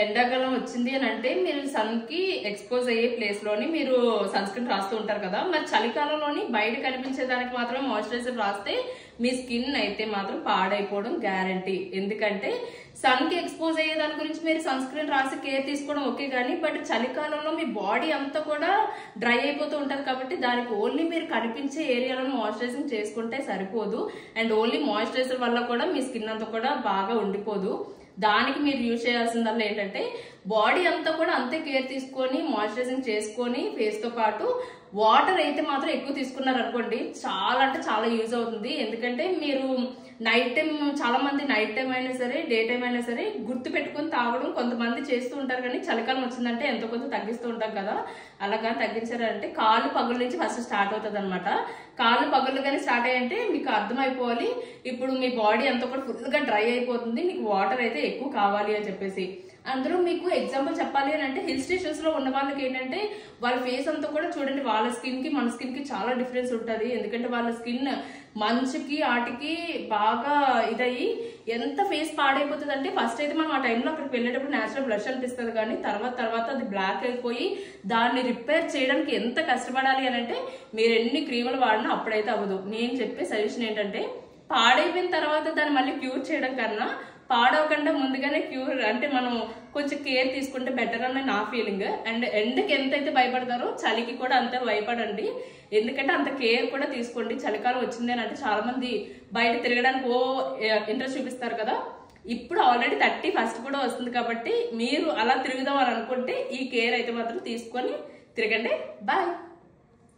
ఎండాకాలం వచ్చింది అని అంటే మీరు సన్ కి ఎక్స్పోజ్ అయ్యే ప్లేస్ లోని మీరు సన్ స్క్రీన్ రాస్తూ ఉంటారు కదా, మరి చలికాలంలోని బయట కనిపించేదానికి మాత్రమే మాయిశ్చరైజర్ రాస్తే మీ స్కిన్ అయితే మాత్రం పాడైపోవడం గ్యారంటీ. ఎందుకంటే సన్ కి ఎక్స్పోజ్ అయ్యే దాని గురించి మీరు సన్ స్క్రీన్ రాసి కేర్ తీసుకోవడం ఓకే కానీ, బట్ చలికాలంలో మీ బాడీ అంతా కూడా డ్రై అయిపోతూ ఉంటది కాబట్టి దానికి ఓన్లీ మీరు కనిపించే ఏరియాలో మాయిశ్చరైజింగ్ చేసుకుంటే సరిపోదు. అండ్ ఓన్లీ మాయిశ్చరైజర్ వల్ల కూడా మీ స్కిన్ అంతా కూడా బాగా ఉండిపోదు. దానికి మీరు యూజ్ చేయాల్సిందల్లా ఏంటంటే బాడీ అంతా కూడా అంతే కేర్ తీసుకొని మాయిశ్చరైజింగ్ చేసుకొని ఫేస్ తో పాటు వాటర్ అయితే మాత్రం ఎక్కువ తీసుకున్నారు అనుకోండి చాలా అంటే చాలా యూజ్ అవుతుంది. ఎందుకంటే మీరు నైట్ టైం, చాలా మంది నైట్ టైం అయినా సరే డే టైం అయినా సరే గుర్తు పెట్టుకుని తాగడం కొంతమంది చేస్తూ ఉంటారు, కానీ చలికాలం వచ్చిందంటే ఎంతో కొంత తగ్గిస్తూ ఉంటాం కదా. అలా కానీ తగ్గించారంటే కాళ్ళు పగుల నుంచి ఫస్ట్ స్టార్ట్ అవుతుంది అనమాట. కాళ్ళు పగులు కానీ స్టార్ట్ అయ్యంటే మీకు అర్థమైపోవాలి ఇప్పుడు మీ బాడీ అంతా కూడా ఫుల్ గా డ్రై అయిపోతుంది, మీకు వాటర్ అయితే ఎక్కువ కావాలి అని చెప్పేసి. అందులో మీకు ఎగ్జాంపుల్ చెప్పాలి అని అంటే హిల్ స్టేషన్స్ లో ఉన్న వాళ్ళకి ఏంటంటే వాళ్ళ ఫేస్ అంతా కూడా చూడండి, వాళ్ళ స్కిన్ కి మన స్కిన్ కి చాలా డిఫరెన్స్ ఉంటుంది. ఎందుకంటే వాళ్ళ స్కిన్ మంచుకి ఆటికి బాగా ఇదయ్యి ఎంత ఫేస్ పాడైపోతుంది అంటే ఫస్ట్ అయితే మనం ఆ టైంలో అక్కడికి వెళ్ళేటప్పుడు నేచురల్ బ్లష్ అనిపిస్తుంది, కానీ తర్వాత అది బ్లాక్ అయిపోయి దాన్ని రిపేర్ చేయడానికి ఎంత కష్టపడాలి అని అంటే మీరు ఎన్ని క్రీములు వాడినా అప్పుడైతే అవ్వదు. నేను చెప్పే సజెషన్ ఏంటంటే పాడైపోయిన తర్వాత దాన్ని మళ్ళీ క్యూర్ చేయడం కన్నా పాడవకుండా ముందుగానే క్యూర్ అంటే మనం కొంచెం కేర్ తీసుకుంటే బెటర్ అని నా ఫీలింగ్. అండ్ ఎండకి ఎంతైతే భయపడతారో చలికి కూడా అంతే భయపడండి, ఎందుకంటే అంత కేర్ కూడా తీసుకోండి. చలికాలం వచ్చింది అని అంటే చాలా మంది బయట తిరగడానికి ఇంట్రెస్ట్ చూపిస్తారు కదా. ఇప్పుడు ఆల్రెడీ 31st కూడా వస్తుంది కాబట్టి మీరు అలా తిరుగుదాం అని అనుకుంటే ఈ కేర్ అయితే మాత్రం తీసుకొని తిరగండి. బాయ్.